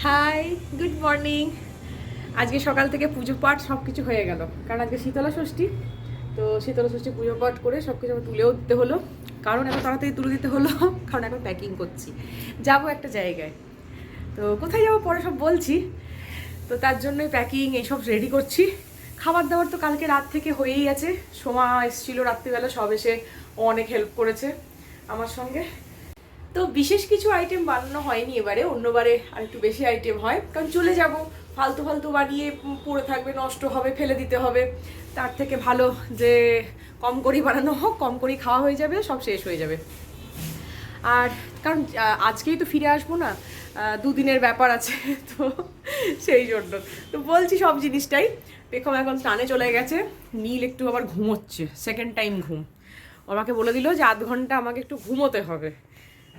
High, good morning. আজকে সকাল থেকে পুজো পাঠ সব কিছু হয়ে গেল, কারণ আজকে শীতলা ষষ্ঠী। তো শীতলা ষষ্ঠী পুজো পাঠ করে সব কিছু আমার তুলেও দিতে হলো। কারণ এত তাড়াতাড়ি তুলে দিতে হলো কারণ এখন প্যাকিং করছি, যাব একটা জায়গায়। তো কোথায় যাবো পরে সব বলছি। তো তার জন্যই প্যাকিং এইসব রেডি করছি। খাবার দাবার তো কালকে রাত থেকে হয়েই আছে। সোমা এসেছিলো রাত্রিবেলা, সব এসে অনেক হেল্প করেছে আমার সঙ্গে। তো বিশেষ কিছু আইটেম বানানো হয়নি এবারে, অন্যবারে আর একটু বেশি আইটেম হয়, কারণ চলে যাব ফালতু ফালতু বানিয়ে পড়ে থাকবে, নষ্ট হবে, ফেলে দিতে হবে। তার থেকে ভালো যে কম করেই বানানো হোক, কম করেই খাওয়া হয়ে যাবে, সব শেষ হয়ে যাবে। আর কারণ আজকেই তো ফিরে আসবো না, দুদিনের ব্যাপার আছে, তো সেই জন্য তো বলছি সব জিনিসটাই। পেখম এখন স্নানে চলে গেছে, নীল একটু আবার ঘুমোচ্ছে, সেকেন্ড টাইম ঘুম। আমাকে বলে দিল যে 8 ঘন্টা আমাকে একটু ঘুমোতে হবে।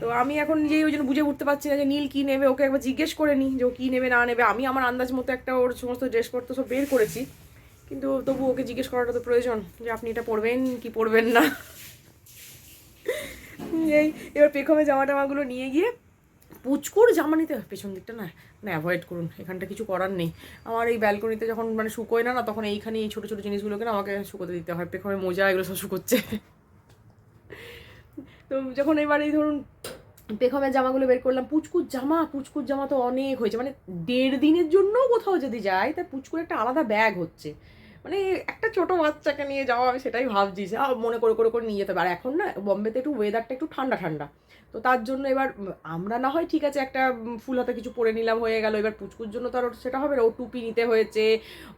তো আমি এখন নিজেই ওই জন্য বুঝে উঠতে পারছি না যে নীল কী নেবে, ওকে একবার জিজ্ঞেস করে নিই যে ও কী নেবে না নেবে। আমি আমার আন্দাজ মতো একটা ওর সমস্ত ড্রেসপত্র সব বের করেছি, কিন্তু তবু ওকে জিজ্ঞেস করাটা তো প্রয়োজন যে আপনি এটা পরবেন কি পরবেন না। এই এবার পেখমে জামা টামাগুলো নিয়ে গিয়ে পুচকুর জামা নিতে, পেছন দিকটা না অ্যাভয়েড করুন, এখানটা কিছু করার নেই। আমার এই ব্যালকনিতে যখন মানে শুকোয় না তখন এইখানে এই ছোটো ছোটো জিনিসগুলোকে না আমাকে শুকোতে দিতে হয়। পেখমে মোজা এগুলো সব শুকোচ্ছে। তো যখন এবার এই ধরুন পেখমের জামাগুলো বের করলাম, পুচকুর জামা তো অনেক হয়েছে, মানে 1.5 দিনের জন্যও কোথাও যদি যাই তাই পুচকুর একটা আলাদা ব্যাগ হচ্ছে। মানে একটা ছোট বাচ্চাকে নিয়ে যাওয়া, আমি সেটাই ভাবছি, মনে করে করে করে নিয়ে যেতে হবে। আর এখন না বম্বেতে একটু ওয়েদারটা একটু ঠান্ডা ঠান্ডা, তো তার জন্য এবার আমরা না হয় ঠিক আছে একটা ফুল হাতে কিছু পরে নিলাম, হয়ে গেল। এবার পুচকুর জন্য তো আর সেটা হবে না, ও টুপি নিতে হয়েছে,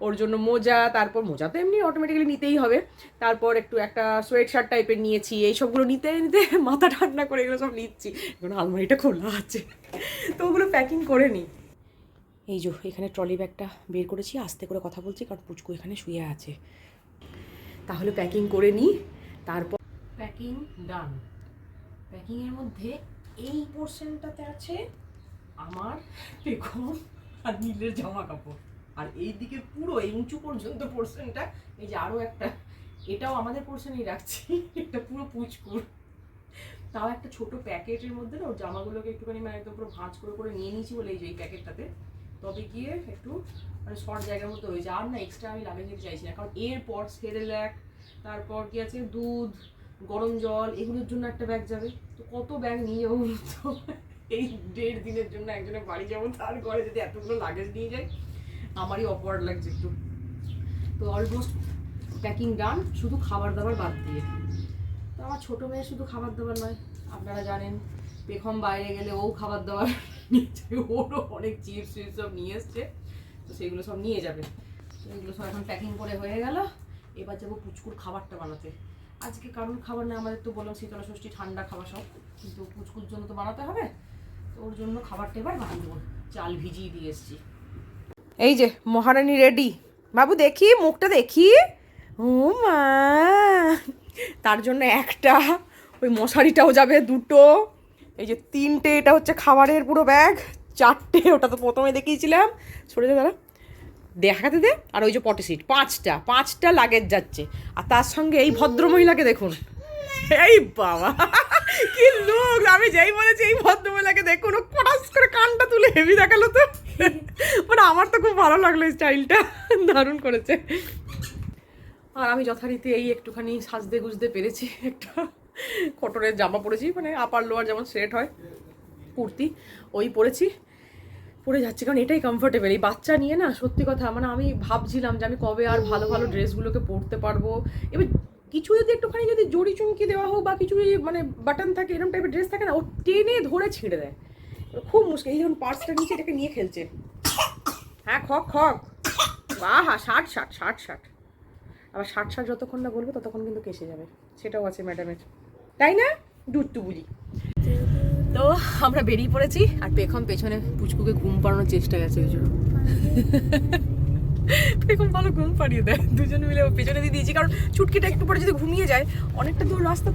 ওর জন্য মোজা, তারপর মোজা তো এমনি অটোমেটিক্যালি নিতেই হবে। তারপর একটু একটা সোয়েট শার্ট টাইপের নিয়েছি, এইসবগুলো নিতে নিতে মাথা ঠান্ডা করে এগুলো সব নিচ্ছি। এখন আলমারিটা খোলা আছে, তো ওগুলো প্যাকিং করে নিই। এই যে এখানে ট্রলি ব্যাগটা বের করেছি, আস্তে করে কথা বলছি কারণ পুচকু এখানে শুয়ে আছে। তাহলে প্যাকিং করে নিই, তারপর প্যাকিং ডান। প্যাকিংয়ের মধ্যে এই পোর্শনটাতে আছে আমার পেখম আর নীলের জামা কাপড়, আর এই দিকে পুরো এই উঁচু পর্যন্ত পোর্শনটা, এই যে আরও একটা, এটাও আমাদের পোর্শনেই রাখছি, এটা পুরো পুচকুর। তাও একটা ছোট প্যাকেটের মধ্যে না ওর জামাগুলোকে একটুখানি মানে একদম পুরো ভাঁজ করে করে নিয়ে নিয়েছি বলে এই যে এই প্যাকেটটাতে, তবে গিয়ে একটু মানে শর্ট জায়গার মধ্যে হয়েছে। আর না এক্সট্রা আমি লাগেজ নিতে চাইছি না, কারণ এরপর সেরেল্যাক, তারপর কি আছে দুধ, গরম জল, এগুলোর জন্য একটা ব্যাগ যাবে। তো কত ব্যাগ নিয়ে যাবো তো এই 1.5 দিনের জন্য একজনের বাড়ি যাবো, তার ঘরে যদি এতগুলো লাগেজ নিয়ে যাই আমারই অকওয়ার্ড লাগছে একটু। তো অলমোস্ট প্যাকিং ডান, শুধু খাবার দাবার বাদ দিয়ে। তো আমার ছোটো মেয়ে শুধু খাবার দাবার নয়, আপনারা জানেন পেখম বাইরে গেলে ও খাবার দাবার নিচ্ছে, ওরও অনেক চিপস টিপস সব নিয়ে এসছে, তো সেগুলো সব নিয়ে যাবে। তো এগুলো সব এখন প্যাকিং করে হয়ে গেল। এবার যাবো পুচকুর খাবারটা বানাতে। আজকে কারোর খাবার না, আমাদের তো বললাম শীতলা ষষ্ঠী ঠান্ডা খাবার সব, কিন্তু পুচকুর জন্য তো বানাতে হবে। তো ওর জন্য খাবারটা এবার বানিয়ে দেবো, চাল ভিজিয়ে দিয়ে এসছি। এই যে মহারানী রেডি, বাবু দেখি মুখটা দেখি। ও মা, তার জন্য একটা, ওই মশারিটাও যাবে 2টো, এই যে 3টে, এটা হচ্ছে খাবারের পুরো ব্যাগ, 4টে, ওটা তো প্রথমে দেখিয়েছিলাম, সরে যা দাঁড়া, দেখাতে দে। আর ওই যে পটি সিট 5টা লাগেজ যাচ্ছে। আর তার সঙ্গে এই ভদ্রমহিলাকে দেখুন, এই বাবা কি লোক, আমি যেই বলেছি এই ভদ্রমহিলাকে দেখুন, ও কটাস করে কানটা তুলে হেভি দেখালো। তো মানে আমার তো খুব ভালো লাগলো, এই স্টাইলটা দারুণ করেছে। আর আমি যথারীতি এই একটুখানি সাজতে গুজতে পেরেছি, একটা কটনের জামা পরেছি, মানে আপার লোয়ার যেমন সেট হয় কুর্তি, ওই পরেছি, পরে যাচ্ছি, কারণ এটাই কমফোর্টেবল। এই বাচ্চা নিয়ে না সত্যি কথা, মানে আমি ভাবছিলাম যে আমি কবে আর ভালো ভালো ড্রেসগুলোকে পরতে পারবো। এবার কিছু যদি একটুখানি যদি জড়ি চুমকি দেওয়া হোক বা কিছু মানে বাটন থাকে, এরকম টাইপের ড্রেস থাকে না, ও টেনে ধরে ছিঁড়ে দেয়, খুব মুশকিল। এই যখন পার্সটা নিচে এটাকে নিয়ে খেলছে, হ্যাঁ খক খক, বাহ, 60 আবার 60 যতক্ষণ না বলবো ততক্ষণ কিন্তু কেসে যাবে, সেটাও আছে ম্যাডামের, তাই না দুট্টু বুঝি। তো আমরা বেরিয়ে পড়েছি, আর পেখম পেছনে পুচকুকে ঘুম পাড়ানোর চেষ্টা গেছে, ওই জন্য পেখম ভালো ঘুম পাড়িয়ে দেয়, দুজনে মিলে পেছনে দিয়ে দিয়েছি, কারণ ছুটকিটা একটু পরে যদি ঘুমিয়ে যায়, অনেকটা দূর রাস্তা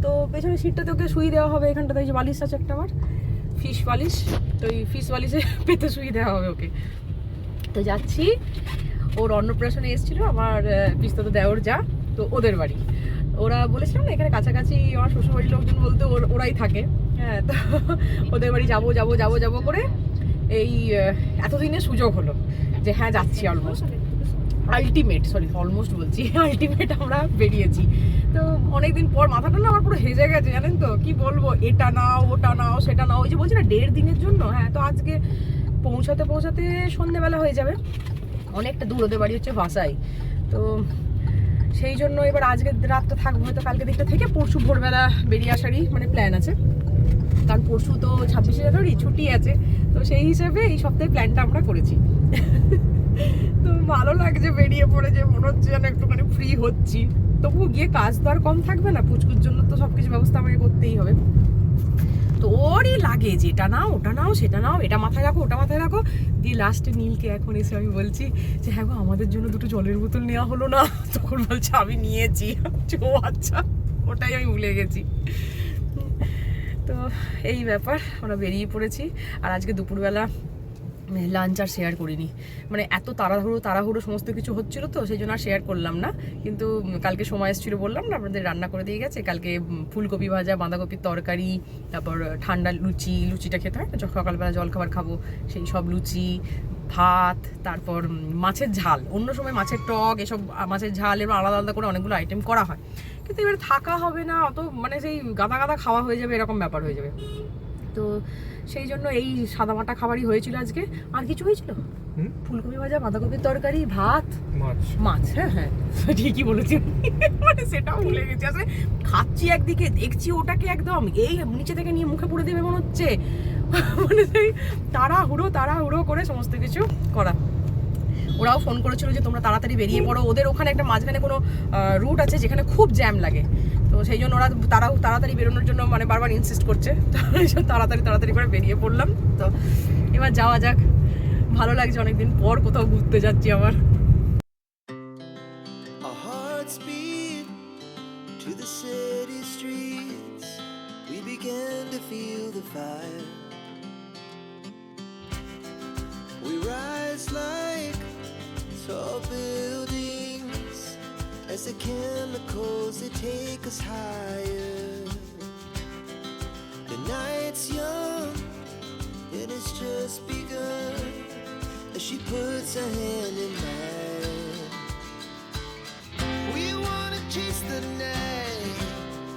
তো পেছনে সিটটাতে ওকে শুয়ে দেওয়া হবে। এখানটাতে যে বালিশ আছে একটা আমার ফিশ বালিশ, তো এই ফিশ বালিশে পেতে শুয়ে দেওয়া হবে ওকে। তো যাচ্ছি, ওর অন্নপ্রাশনে এসেছিলো আমার পিস্তত দেওর যা, তো ওদের বাড়ি, ওরা বলেছিলাম না এখানে কাছাকাছি আমার শ্বশুরবাড়ির লোকজন বলতে ওরাই থাকে, হ্যাঁ। তো ওদের বাড়ি যাবো করে এই এতদিনে সুযোগ হলো যে হ্যাঁ যাচ্ছি অলমোস্ট আলটিমেট আমরা বেরিয়েছি। তো অনেকদিন পর মাথাটা না আমার পুরো হেজে গেছে জানেন তো, কি বলবো, এটা নাও ওটা নাও সেটা নাও, ওই যে বলছি না 1.5 দিনের জন্য। হ্যাঁ, তো আজকে পৌঁছাতে সন্ধ্যেবেলা হয়ে যাবে, অনেকটা দূর, ওদের বাড়ি হচ্ছে ভাষাই। তো সেই জন্য এবার আজকে রাতটা থাকবো, হয়তো কালকে দিকটা থেকে পরশু ভোরবেলা বেরিয়ে আসারই মানে প্ল্যান আছে, কারণ পরশু তো 26শে জানুয়ারি ছুটি আছে। তো সেই হিসেবে এই সপ্তাহে প্ল্যানটা আমরা করেছি। তো ভালো লাগছে বেরিয়ে পড়ে, যে মনে হচ্ছে যেন একটুখানি ফ্রি হচ্ছি। তবুও গিয়ে কাজ তো আর কম থাকবে না, পুচকুর জন্য তো সবকিছু ব্যবস্থা আমাকে করতেই হবে। তো ওরই লাগে যে এটা নাও ওটা নাও সেটা নাও, এটা মাথায় রাখো ওটা মাথায় রাখো। দিয়ে লাস্টে নীলকে এখন এসে আমি বলছি যে হ্যাঁ গো আমাদের জন্য 2টো জলের বোতল নেওয়া হলো না, তখন বলছে আমি নিয়েছি। ও আচ্ছা, ওটাই আমি ভুলে গেছি। তো এই ব্যাপার, আমরা বেরিয়ে পড়েছি। আর আজকে দুপুরবেলা লাঞ্চ আর শেয়ার করিনি, মানে এত তাড়াহুড়ো সমস্ত কিছু হচ্ছিল তো সেই জন্য আর শেয়ার করলাম না। কিন্তু কালকে সময় এসেছিল বললাম না, আপনাদের রান্না করে দিয়ে গেছে। কালকে ফুলকপি ভাজা, বাঁধাকপির তরকারি, তারপর ঠান্ডা লুচিটা খেতে হয় না, সকালবেলা জলখাবার খাবো, সেই সব লুচি, ভাত, তারপর মাছের ঝাল। অন্য সময় মাছের টক, এসব মাছের ঝাল এবার আলাদা আলাদা করে অনেকগুলো আইটেম করা হয়, কিন্তু এবার থাকা হবে না অত, মানে সেই গাদা খাওয়া হয়ে যাবে, এরকম ব্যাপার হয়ে যাবে। তো সেই জন্য এই সাদামাটা খাবারই হয়েছিল আজকে। আর কিছু হয়েছিল? ফুলকপি ভাজা, বাঁধাকপির তরকারি, ভাত, মাছ। হ্যাঁ ঠিকই বলেছি, মানে সেটাও ভুলে গেছি। আসলে খাচ্ছি একদিকে, দেখছি ওটাকে একদম এই নিচে থেকে নিয়ে মুখে পুড়ে দেবে মনে হচ্ছে, মানে সেই তাড়াহুড়ো করে সমস্ত কিছু করা। ওরাও ফোন করেছিল যে তোমরা তাড়াতাড়ি বেরিয়ে পড়ো, ওদের ওখানে একটা মাঝখানে কোনো রুট আছে যেখানে খুব জ্যাম লাগে। তো সেই জন্য ওরা তাড়াতাড়ি বেরোনোর জন্য মানে বারবার ইনসিস্ট করছে। তো তাড়াতাড়ি করে বেরিয়ে পড়লাম। তো এবার যাওয়া যাক, ভালো লাগছে, অনেকদিন পর কোথাও ঘুরতে যাচ্ছি আবার। Tall buildings as the chemicals they take us higher. The night's young and it's just begun as she puts her hand in mine. We wanna chase the night,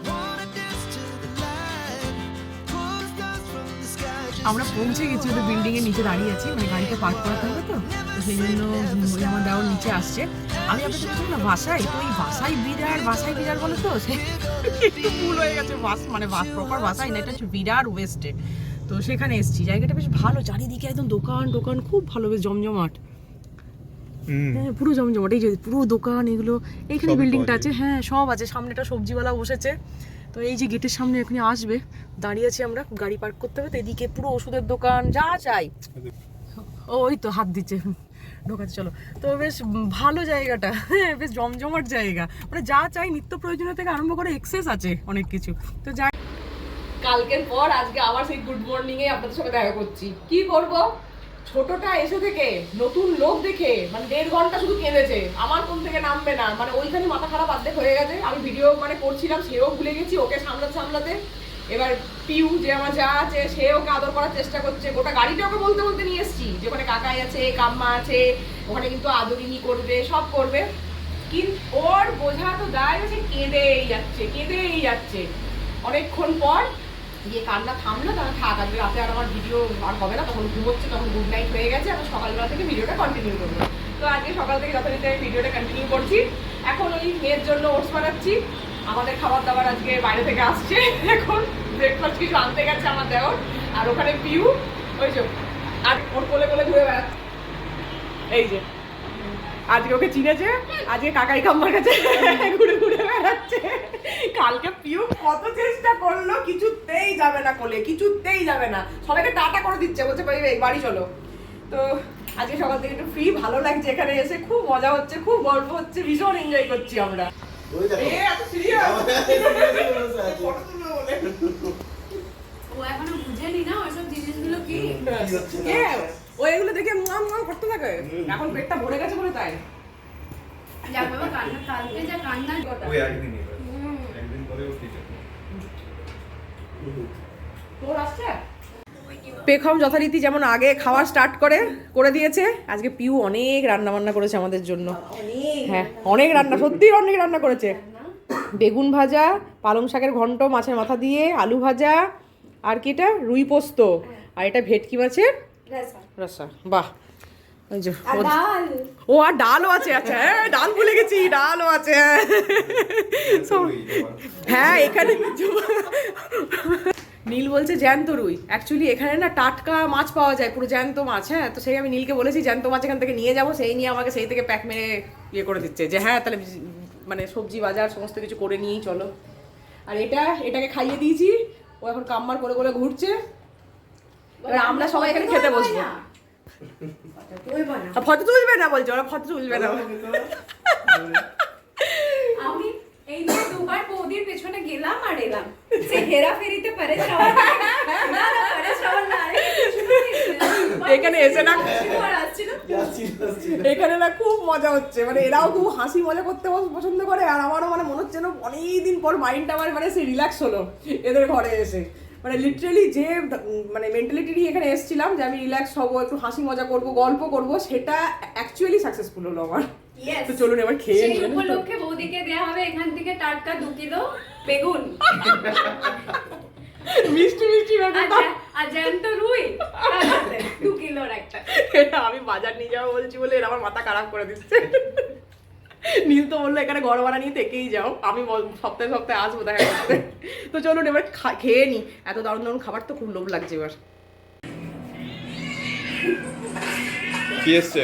wanna dance to the light, pull the stars from the sky. আমরা পৌঁছে গেছি, ওদের building এর নিচে দাঁড়িয়ে আছি, মানে গাড়িটা পার্ক করাতে হবে তো সেই জন্য আমার দেওয়ার নিচে আসছে। আমি আপনাদের বলছি না ভাষাই, তো এই ভাষাই বিরার বলে তো, একটু ভুল হয়ে গেছে, মানে প্রপার ভাষাই না, এটা হচ্ছে বিরার ওয়েস্টে। তো সেখানে এসেছি, জায়গাটা বেশ ভালো, চারিদিকে একদম দোকান খুব ভালো, বেশ জমজমাট। হ্যাঁ পুরো জমজমাট, এই যে পুরো দোকান, এগুলো এইখানে বিল্ডিংটা আছে, হ্যাঁ সব আছে। সামনে একটা সবজিওয়ালা বসেছে। তো এই যে গেটের সামনে এখানে আসবে, দাঁড়িয়ে আছি আমরা, গাড়ি পার্ক করতে হবে। তো এদিকে পুরো ওষুধের দোকান, যা চাই। ওই তো হাত দিচ্ছে, ঢোকাতে চলো। তো বেশ ভালো জায়গাটা, হ্যাঁ বেশ জমজমাট জায়গা, মানে যা চাই নিত্য প্রয়োজনীয় থেকে আরম্ভ করে এক্সেস আছে অনেক কিছু। তো যাই, কালকের পর আজকে আবার সেই গুড মর্নিং এ আপনাদের সঙ্গে দেখা করছি। কি করব, ছোটটা এসে থেকে নতুন লোক দেখে মানে 1.5 ঘন্টা শুধু কেঁদেছে, আমার কোন থেকে নামবে না, মানে ওইখানে মাথা খারাপ অর্ধেক হয়ে গেছে। আমি ভিডিও মানে করছিলাম, সেও ভুলে গেছি ওকে সামলাতে। এবার পিউ যে আমার যা আছে, সে ওকে আদর করার চেষ্টা করছে, গোটা গাড়িটা ওকে বলতে নিয়ে এসছি যে ওখানে কাকাই আছে, কাম্মা আছে, ওখানে কিন্তু আদরিনি করবে, সব করবে। কিন্তু ওর বোঝা তো দায় আছে, কেঁদেই যাচ্ছে। অনেকক্ষণ পর গিয়ে কান্না থামলো, তখন থাক আজকে রাতে আর আমার ভিডিও আর হবে না, তখন ঘুমোচ্ছে, তখন গুড নাইট হয়ে গেছে। আমি সকালবেলা থেকে ভিডিওটা কন্টিনিউ করবো। তো আজকে সকাল থেকে যথারীতি আমি ভিডিওটা কন্টিনিউ করছি। এখন ওই মেয়ের জন্য ওটস বানাচ্ছি, আমাদের খাবার দাবার আজকে বাইরে থেকে আসছে, এখন ব্রেকফাস্ট কিছু আনতে গেছে আমার দেওর। আর ওখানে পিউ ওই যে আর ওর কোলে ঘুরে বেড়াচ্ছে, এই যে আজকে ওকে চিনেছে, আজকে কাকাই কাম্মার কাছে ঘুরে বেড়াচ্ছে। কালকে পিউ কত চেষ্টা করলো, কিছুতেই যাবে না কোলে, কিছুতেই যাবে না, সবাইকে টাটা করে দিচ্ছে, বলছে বাড়ি চলো। তো আজকে সকাল থেকে একটু ফ্রি, ভালো লাগছে এখানে এসে, খুব মজা হচ্ছে, খুব গল্প হচ্ছে, ভীষণ এনজয় করছি আমরা। ও এখনো বুঝেনি না ওইসব জিনিসগুলো কি, ও এগুলো দেখে মাম করতে থাকে, এখন পেটটা ভরে গেছে বলে তাই। যা বাবা কালকে যা কান্না ওই একদিন পরে ও ঠিক আছে। তোর আসছে ওই কি পেখম যথারীতি যেমন আগে খাওয়া স্টার্ট করে দিয়েছে। আজকে পিউ অনেক রান্না বান্না করেছে আমাদের জন্য। হ্যাঁ অনেক রান্না, সত্যি অনেক রান্না করেছে। বেগুন ভাজা, পালং শাকের ঘন্ট মাছের মাথা দিয়ে, আলু ভাজা, আর কি এটা রুই পোস্ত, আর এটা ভেটকি মাছের রসা। বাহ, ওই যে ও আর ডালও আছে। আচ্ছা হ্যাঁ ডাল ভুলে গেছি, ডালও আছে। হ্যাঁ এখানে নীল বলছে জ্যান্ত রুই, অ্যাকচুয়ালি এখানে না টাটকা মাছ পাওয়া যায়, পুরো জ্যান্ত মাছ। হ্যাঁ তো সেই আমি নীলকে বলেছি জ্যান্ত মাছ এখান থেকে নিয়ে যাবো, সেই নিয়ে আমাকে সেই থেকে প্যাক মেরে ইয়ে করে দিচ্ছে যে হ্যাঁ তাহলে মানে সবজি বাজার সমস্ত কিছু করে নিয়েই চলো। আর এটাকে খাইয়ে দিয়েছি, ও এখন কাম্মার করে করে ঘুরছে। এবার আমরা সবাই এখানে খেতে বসবো। ফটো তুলবে না বলছে, ওরা ফটো তুলবে না। আমি এই নিয়ে দুবার বৌদির পেছনে গেলাম আর এলাম, সে হেরাফেরিতে পারে এখানে এসে না এখানে না খুব মজা হচ্ছে, মানে এরাও খুব হাসি মজা করতে পছন্দ করে, আর আমারও মানে মনে হচ্ছে না অনেকদিন পর মাইন্ডটা আমার মানে সে রিল্যাক্স হলো এদের ঘরে এসে। মানে লিটারেলি যে মানে মেন্টালিটি নিয়ে এখানে এসেছিলাম যে আমি রিল্যাক্স হবো, একটু হাসি মজা করব, গল্প করব, সেটা অ্যাকচুয়ালি সাকসেসফুল হলো আমার। তো চলুন এবার খেয়ে নিই। সেই উপলক্ষে বৌদিকে দেয়া হবে এখান থেকে টাটকা 2 কিলো বেগুন, মিষ্টি মিষ্টি ব্যাপার। আর জ্যান্ত রুই 2 কিলোর একটা। এটা আমি বাজার নিয়ে যাবো বলছি বলে এরা আমার মাথা খারাপ করে দিচ্ছে। নীল তো বললো এখানে ঘর ভাড়া নিয়ে থেকেই যাও, আমি সপ্তাহে সপ্তাহে আসবো দেখা করতে। তো চলুন এবার খেয়ে নি, এত দারুণ দারুণ খাবার তো খুব লোভ লাগছে এবার। কি এসছে?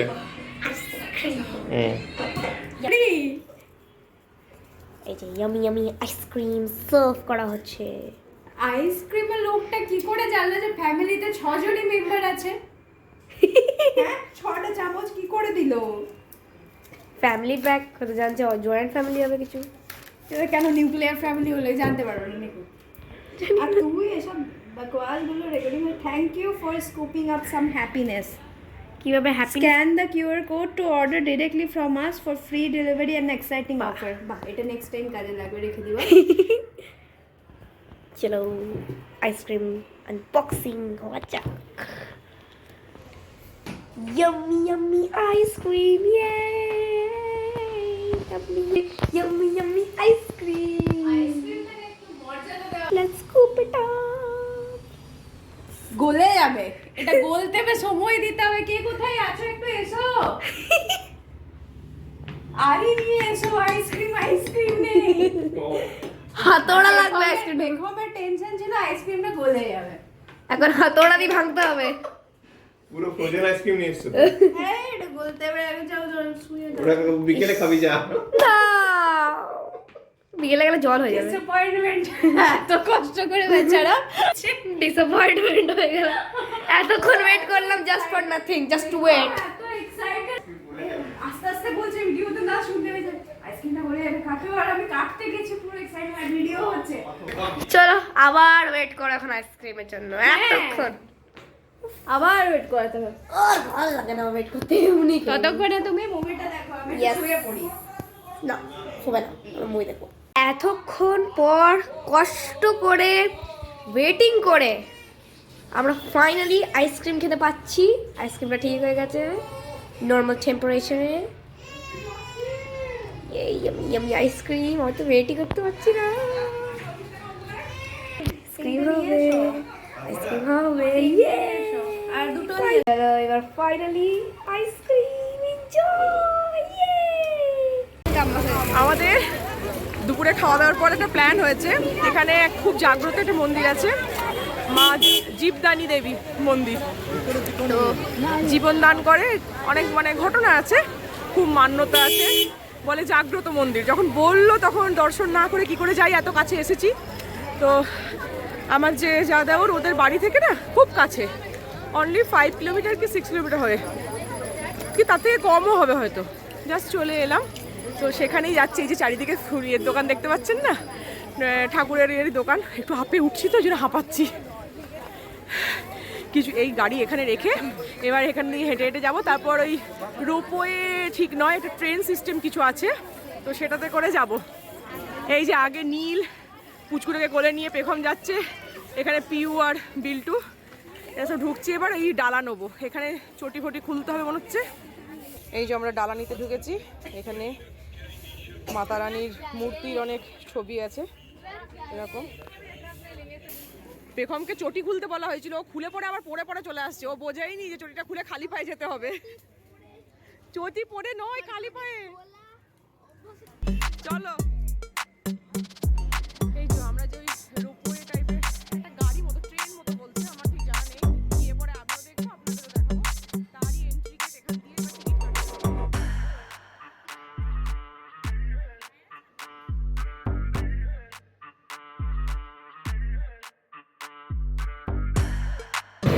এই যে ইয়ামি ইয়ামি আইসক্রিম সার্ভ করা হচ্ছে। আইসক্রিমের লোকটা কি করে জানলো যে ফ্যামিলিতে 6 জনই মেম্বার আছে? হ্যাঁ 6টা চামচ কি করে দিলো? ফ্যামিলি প্যাক হতে জানছে, জয়েন্ট ফ্যামিলি হবে কিছু। এটা কেন নিউক্লিয়ার ফ্যামিলি হলে জানতে পারবো না নাকি? আর তুই এসব বকওয়াসগুলো রেকর্ডিং করে thank you for scooping up some happiness. কিভাবে happy Scan the QR code to order directly from us for free delivery and exciting offer. বাহ এটা নেক্সট টাইম কাজে লাগবে, রেখে দিবা। চলো আইসক্রিম আনবক্সিং হওয়া যাক। ইয়ামি ইয়ামি আইসক্রিম, ইয়ে yummy yummy ice cream. Let's scoop it up. গলে যাবে, এটা গলতে হবে, সময় দিতে হবে। কে কোথায় আছো একটু এসো, আরে নিয়ে এসো আইসক্রিম। আইসক্রিম নেই, হাতড়া লাগবে আইসক্রিম। বেগমের টেনশন ছিল আইসক্রিমটা গলে যাবে। এখন হাতড়া দিয়ে ভাঙতে হবে। পুরো ফ্রোজেন আইসক্রিম নিয়ে এসছে। হ্যাঁ এটা গলতে হবে, আগে যাও জল শুয়ে যাও। ওরা বিকেলে খাবি যা। না, বিকেলে গেলে জল হয়ে যাবে। ডিসঅ্যাপয়েন্টমেন্ট, এত কষ্ট করে বেচারা ডিসঅ্যাপয়েন্টমেন্ট হয়ে গেল। এতক্ষণ ওয়েট করলাম just for nothing, just to wait. এত এক্সাইটেড। আস্তে আস্তে বলছে ভিডিওতে না শুনতে পেয়েছে আইসক্রিমটা গলে যাবে কাটবে, আর আমি কাটতে গেছি পুরো এক্সাইটমেন্ট, ভিডিও হচ্ছে। চলো আবার ওয়েট করো এখন আইসক্রিমের জন্য এতক্ষণ। আবার ওয়েট করাতে হবে। আর ভালো লাগে না ওয়েট করতে এমনি। ততক্ষণে তুমি মুভিটা দেখো, আমি Yes. শুয়ে পড়ি। না হবে না, মুভি দেখো। এতক্ষণ পর কষ্ট করে ওয়েটিং করে আমরা ফাইনালি আইসক্রিম খেতে পাচ্ছি। আইসক্রিমটা ঠিক হয়ে গেছে নর্মাল টেম্পারেচারে। এই ইয়ামি আইসক্রিম, হয়তো ওয়েটই করতে পারছি না। আইসক্রিম হবে, আইসক্রিম হবে, ইয়ে। আর দুটো চলো এবার ফাইনালি আইসক্রিম এনজয়, ইয়ে। আমাদের দুপুরে খাওয়া দাওয়ার পর একটা প্ল্যান হয়েছে, এখানে খুব জাগ্রত একটা মন্দির আছে, মা জীবদানী দেবী মন্দির। তো জীবন দান করে, অনেক মানে ঘটনা আছে, খুব মান্যতা আছে, বলে জাগ্রত মন্দির। যখন বললো তখন দর্শন না করে কি করে যাই, এত কাছে এসেছি। তো আমার যে যা দেওয়ার ওদের বাড়ি থেকে না খুব কাছে, অনলি 5 কিলোমিটার কি 6 কিলোমিটার হবে, কি তার থেকে কমও হবে হয়তো। জাস্ট চলে এলাম, তো সেখানেই যাচ্ছি। এই যে চারিদিকে ফুরিয়ের দোকান দেখতে পাচ্ছেন না, ঠাকুরের এর দোকান। একটু হাঁপে উঠছি তো, যেন হাঁপাচ্ছি কিছু। এই গাড়ি এখানে রেখে এবার এখান দিয়ে হেঁটে হেঁটে যাবো। তারপর ওই রোপওয়ে ঠিক নয়, একটা ট্রেন সিস্টেম কিছু আছে, তো সেটাতে করে যাব। এই যে আগে নীল পুচকুটাকে কোলে নিয়ে পেখম যাচ্ছে, এখানে পিউ আর বিল্টু, এসব ঢুকছি, এবার এই ডালা নেবো। এখানে চটি ফটি খুলতে হবে মনে হচ্ছে। এই যে আমরা ডালা নিতে ঢুকেছি। এখানে মাতা রানীর মূর্তির অনেক ছবি আছে এরকম। পেখমকে চটি খুলতে বলা হয়েছিল, ও খুলে পরে আবার পরে পরে চলে আসছে। ও বোঝাইনি যে চটিটা খুলে খালি পায়ে যেতে হবে। চটি পরে নয়, খালি পায়ে। চলো। এই যে আমরা যে ওই রোপওয়ে টাইপের একটা গাড়ি মতো, ট্রেন মতো বলছে, আমার ঠিক জানা নেই। গিয়ে পরে আমিও দেখবো, আপনাদেরও দেখাবো। তারই এন্ট্রি গেট এখান দিয়ে টিকিট কাটবো।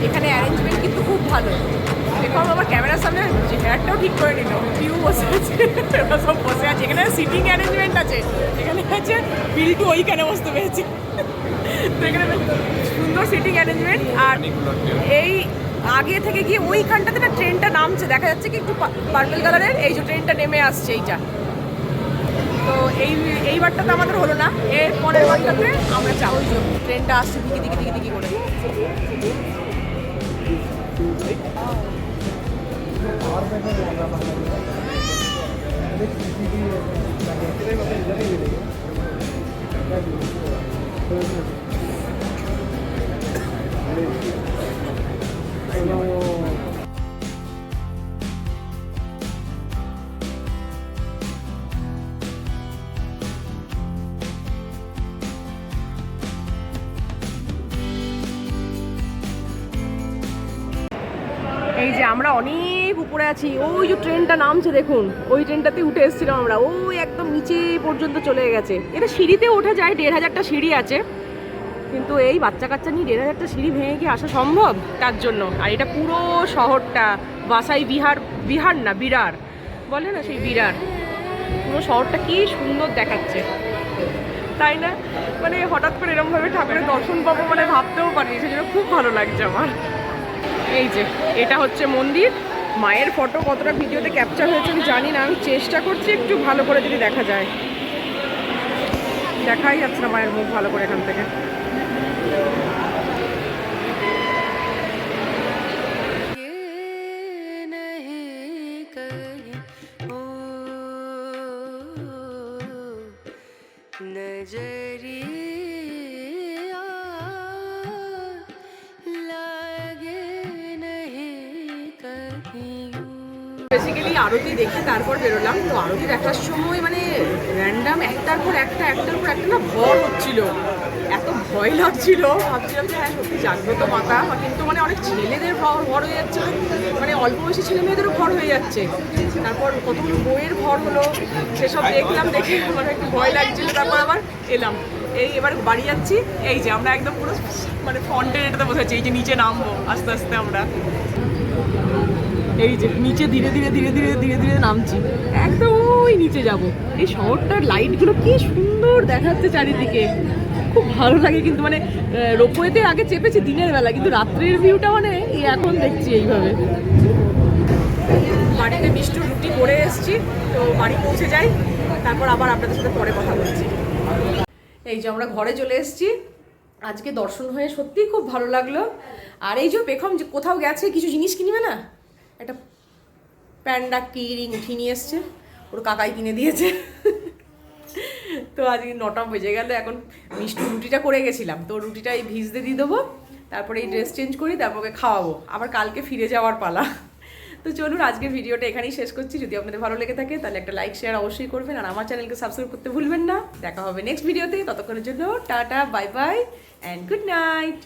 এখানে অ্যারেঞ্জমেন্ট কিন্তু খুব ভালো। দেখো আমার ক্যামেরার সামনে হেয়ারটাও ঠিক করে নিল, পিউ বসে আছে, ওরা সব বসে আছে। এখানে সিটিং অ্যারেঞ্জমেন্ট আছে, এখানে আছে বিল্টু ওইখানে বসতে পেরেছি। তো এখানে সুন্দর সিটিং অ্যারেঞ্জমেন্ট। আর এই আগে থেকে গিয়ে ওইখানটাতে না ট্রেনটা নামছে, দেখা যাচ্ছে কি একটু পার্পল কালারের। এই যে ট্রেনটা নেমে আসছে এইটা। তো এইবারটা তো আমাদের হলো না, এর পরের বারটাতে আমরা যাবো। ওই যে ট্রেনটা আসছে দিকে দিকে দিকে দিকে করে। এই যে আমরা অনেক উপরে আছি, ওই যে ট্রেনটা নামছে দেখুন, ওই ট্রেনটাতে উঠে এসেছিলাম আমরা। ওই একদম নিচে পর্যন্ত চলে গেছে। এটা সিঁড়িতেও ওঠা যায়, 1500টা সিঁড়ি আছে, কিন্তু এই বাচ্চা কাচ্চা নিয়ে 1500টা সিঁড়ি ভেঙে কি আসা সম্ভব? তার জন্য। আর এটা পুরো শহরটা বাসাই বিহার না বিরার বলে না, সেই বিরার পুরো শহরটা কি সুন্দর দেখাচ্ছে, তাই না? মানে হঠাৎ করে এরকমভাবে ঠাকুরের দর্শন পাবো মানে ভাবতেও পারিনি, সেজন্য খুব ভালো লাগছে আমার। এই যে এটা হচ্ছে মন্দির। মায়ের ফটো কতটা ভিডিওতে ক্যাপচার হয়েছে আমি জানি না, আমি চেষ্টা করছি একটু ভালো করে যদি দেখা যায়। দেখাই যাচ্ছে না মায়ের মুখ ভালো করে এখান থেকে। বেসিক্যালি আরতি দেখে তারপর বেরোলাম। তো আরতি দেখার সময় মানে র্যান্ডাম একটার পর একটা না ভর হচ্ছিল, এত ভয় লাগছিল। ভাবছিলাম যে হ্যাঁ সত্যি জাগ্রত মাতা, কিন্তু মানে অনেক ছেলেদের ভর হয়ে যাচ্ছে, মানে অল্প বয়সী ছেলে মেয়েদেরও ভর হয়ে যাচ্ছে। তারপর কতগুলো বইয়ের ভর হলো, সেসব দেখলাম, দেখে মানে একটু ভয় লাগছিল। তারপর আবার এলাম, এই এবার বাড়ি যাচ্ছি। এই যে আমরা একদম পুরো মানে ফন্টের এটাতে বসেছি, এই যে নিচে নামবো আস্তে আস্তে আমরা। এই যে নিচে ধীরে ধীরে ধীরে ধীরে ধীরে ধীরে নামছি, একদম ওই নিচে যাব। এই শহরটার লাইটগুলো কি সুন্দর দেখাচ্ছে চারিদিকে, খুব ভালো লাগে। কিন্তু মানে রোপওয়েতে আগে চেপেছি দিনের বেলা, কিন্তু রাত্রের ভিউটা মানে এই এখন দেখছি এইভাবে। বাড়িতে মিষ্টি রুটি করে এসেছি, তো বাড়ি পৌঁছে যাই, তারপর আবার আপনাদের সাথে পরে কথা বলছি। এই যে আমরা ঘরে চলে এসেছি। আজকে দর্শন হয়ে সত্যিই খুব ভালো লাগলো। আর এই যে পেখম যে কোথাও গেছে কিছু জিনিস কিনবে না, একটা প্যান্ডা কি রিং উঠিয়ে নিয়ে এসছে, ওর কাকাই কিনে দিয়েছে। তো আজকে 9টা বেজে গেল, এখন মিষ্টি রুটিটা করে গেছিলাম, তো রুটিটা এই ভিজতে দিয়ে দেবো, তারপরে এই ড্রেস চেঞ্জ করি, তারপরে খাওয়াবো, আবার কালকে ফিরে যাওয়ার পালা। তো চলুন আজকের ভিডিওটা এখানেই শেষ করছি। যদি আপনাদের ভালো লেগে থাকে তাহলে একটা লাইক শেয়ার অবশ্যই করবেন, আর আমার চ্যানেলকে সাবস্ক্রাইব করতে ভুলবেন না। দেখা হবে নেক্সট ভিডিওতে, ততক্ষণের জন্য tata, bye bye and good night.